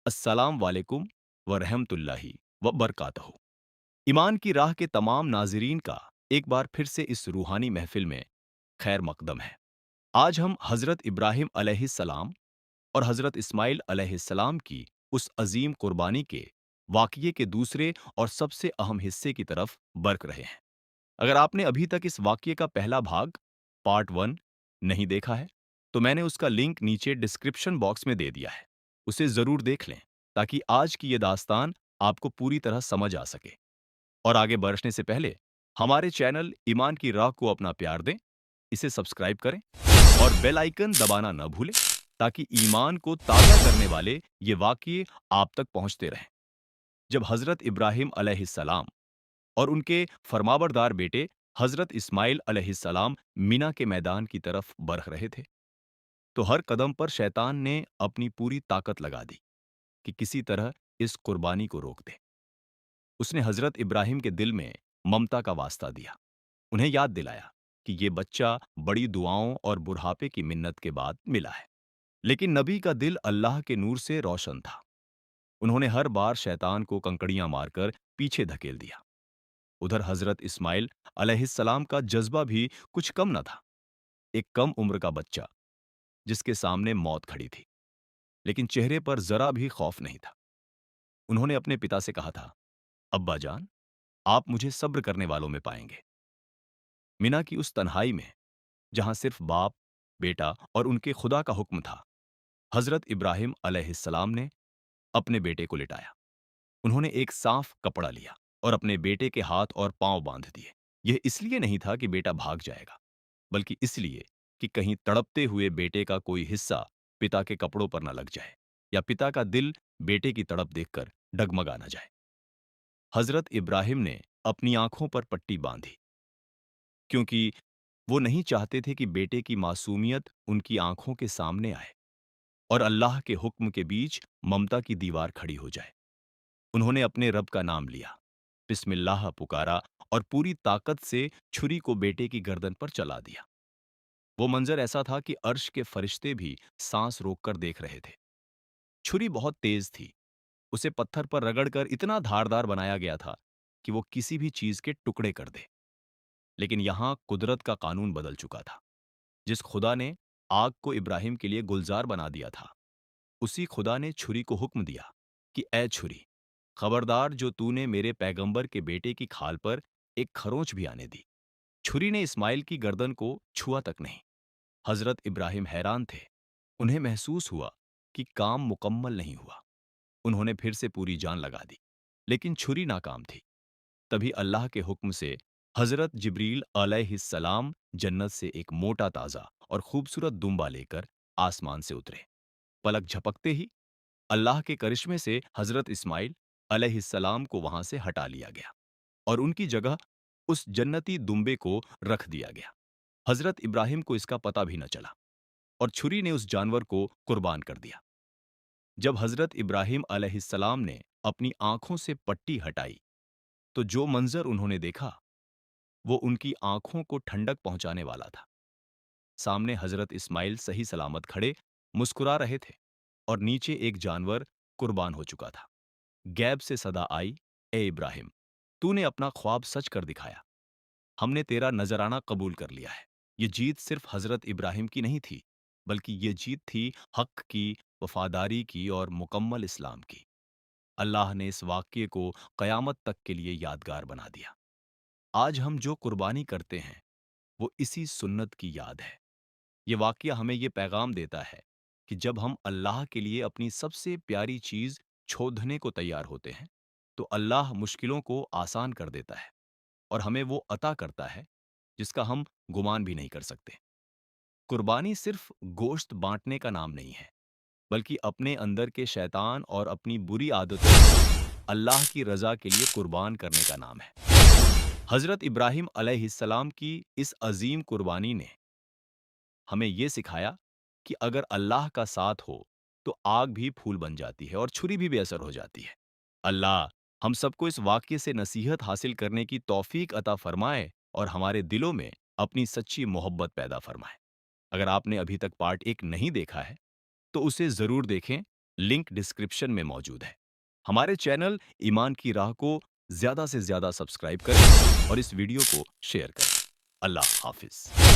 अस्सलाम वालेकुम व रहमतुल्लाहि व बरकातहू। ईमान की राह के तमाम नाज़रीन का एक बार फिर से इस रूहानी महफ़िल में खैर मक़दम है। आज हम हज़रत इब्राहीम अलैहिस्सलाम और हज़रत इस्माईल अलैहिस्सलाम की उस अज़ीम क़ुरबानी के वाक़ये के दूसरे और सबसे अहम हिस्से की तरफ बरक रहे हैं। अगर आपने अभी तक इस वाक़ये का पहला भाग, पार्ट 1 नहीं देखा है, तो मैंने उसका लिंक नीचे डिस्क्रिप्शन बॉक्स में दे दिया है। उसे ज़रूर देख लें, ताकि आज की ये दास्तान आपको पूरी तरह समझ आ सके। और आगे बढ़ने से पहले हमारे चैनल ईमान की राह को अपना प्यार दें, इसे सब्सक्राइब करें और बेल आइकन दबाना न भूलें, ताकि ईमान को ताज़ा करने वाले ये वाक़ये आप तक पहुँचते रहें। जब हज़रत इब्राहीम अलैहिस्सलाम और उनके फरमाबरदार बेटे हज़रत इस्माईल अलैहिस्सलाम मिना के मैदान की तरफ बढ़ रहे थे, तो हर कदम पर शैतान ने अपनी पूरी ताकत लगा दी कि किसी तरह इस कुर्बानी को रोक दे। उसने हज़रत इब्राहीम के दिल में ममता का वास्ता दिया, उन्हें याद दिलाया कि ये बच्चा बड़ी दुआओं और बुढ़ापे की मिन्नत के बाद मिला है। लेकिन नबी का दिल अल्लाह के नूर से रोशन था। उन्होंने हर बार शैतान को कंकड़ियां मारकर पीछे धकेल दिया। उधर हज़रत इस्माईल अलैहिस्सलाम का जज्बा भी कुछ कम न था। एक कम उम्र का बच्चा जिसके सामने मौत खड़ी थी, लेकिन चेहरे पर जरा भी खौफ नहीं था। उन्होंने अपने पिता से कहा था, अब्बा जान, आप मुझे सब्र करने वालों में पाएंगे। मिना की उस तन्हाई में, जहां सिर्फ बाप, बेटा और उनके खुदा का हुक्म था, हजरत इब्राहिम अलैहिस्सलाम ने अपने बेटे को लिटाया। उन्होंने एक साफ कपड़ा लिया और अपने बेटे के हाथ और पांव बांध दिए। यह इसलिए नहीं था कि बेटा भाग जाएगा, बल्कि इसलिए कि कहीं तड़पते हुए बेटे का कोई हिस्सा पिता के कपड़ों पर न लग जाए या पिता का दिल बेटे की तड़प देखकर डगमगा न जाए। हजरत इब्राहिम ने अपनी आंखों पर पट्टी बांधी, क्योंकि वो नहीं चाहते थे कि बेटे की मासूमियत उनकी आंखों के सामने आए और अल्लाह के हुक्म के बीच ममता की दीवार खड़ी हो जाए। उन्होंने अपने रब का नाम लिया, बिस्मिल्लाह पुकारा और पूरी ताकत से छुरी को बेटे की गर्दन पर चला दिया। वो मंजर ऐसा था कि अर्श के फरिश्ते भी सांस रोककर देख रहे थे। छुरी बहुत तेज थी, उसे पत्थर पर रगड़कर इतना धारदार बनाया गया था कि वो किसी भी चीज के टुकड़े कर दे। लेकिन यहां कुदरत का कानून बदल चुका था। जिस खुदा ने आग को इब्राहिम के लिए गुलजार बना दिया था, उसी खुदा ने छुरी को हुक्म दिया कि ए छुरी, खबरदार, जो तूने मेरे पैगंबर के बेटे की खाल पर एक खरोंच भी आने दी। छुरी ने इस्माइल की गर्दन को छुआ तक नहीं। हजरत इब्राहिम हैरान थे। उन्हें महसूस हुआ कि काम मुकम्मल नहीं हुआ। उन्होंने फिर से पूरी जान लगा दी, लेकिन छुरी नाकाम थी। तभी अल्लाह के हुक्म से हजरत जिब्रील अलैहिस्सलाम जन्नत से एक मोटा ताजा और खूबसूरत दुम्बा लेकर आसमान से उतरे। पलक झपकते ही अल्लाह के करिश्मे से हजरत इस्माइल अलैहिस्सलाम को वहां से हटा लिया गया और उनकी जगह उस जन्नती दुम्बे को रख दिया गया। हजरत इब्राहिम को इसका पता भी न चला और छुरी ने उस जानवर को कुर्बान कर दिया। जब हजरत इब्राहिम अलैहिस्सलाम ने अपनी आंखों से पट्टी हटाई, तो जो मंजर उन्होंने देखा, वो उनकी आंखों को ठंडक पहुंचाने वाला था। सामने हजरत इस्माइल सही सलामत खड़े, मुस्कुरा रहे थे और नीचे एक जानवर कुर्बान हो चुका था। गैब से सदा आई, ए इब्राहिम, तूने अपना ख्वाब सच कर दिखाया। हमने तेरा नजराना कबूल कर लिया है। ये जीत सिर्फ हजरत इब्राहिम की नहीं थी, बल्कि ये जीत थी हक की, वफादारी की और मुकम्मल इस्लाम की। अल्लाह ने इस वाक्य को कयामत तक के लिए यादगार बना दिया। आज हम जो कुर्बानी करते हैं, वो इसी सुन्नत की याद है। ये वाकया हमें ये पैगाम देता है कि जब हम अल्लाह के लिए अपनी सबसे प्यारी चीज छोड़ने को तैयार होते हैं, तो अल्लाह मुश्किलों को आसान कर देता है और हमें वो अता करता है जिसका हम गुमान भी नहीं कर सकते। कुर्बानी सिर्फ गोश्त बांटने का नाम नहीं है, बल्कि अपने अंदर के शैतान और अपनी बुरी आदतों को अल्लाह की रजा के लिए कुर्बान करने का नाम है। हजरत इब्राहिम अलैहिस्सलाम की इस अजीम कुर्बानी ने हमें ये सिखाया कि अगर अल्लाह का साथ हो, तो आग भी फूल बन जाती है और छुरी भी बेअसर हो जाती है। अल्लाह हम सबको इस वाक्य से नसीहत हासिल करने की तौफीक अता फरमाए और हमारे दिलों में अपनी सच्ची मोहब्बत पैदा फरमाए। अगर आपने अभी तक पार्ट 1 नहीं देखा है, तो उसे ज़रूर देखें लिंक डिस्क्रिप्शन में मौजूद है। हमारे चैनल ईमान की राह को ज़्यादा से ज़्यादा सब्सक्राइब करें और इस वीडियो को शेयर करें। अल्लाह हाफ़िज़।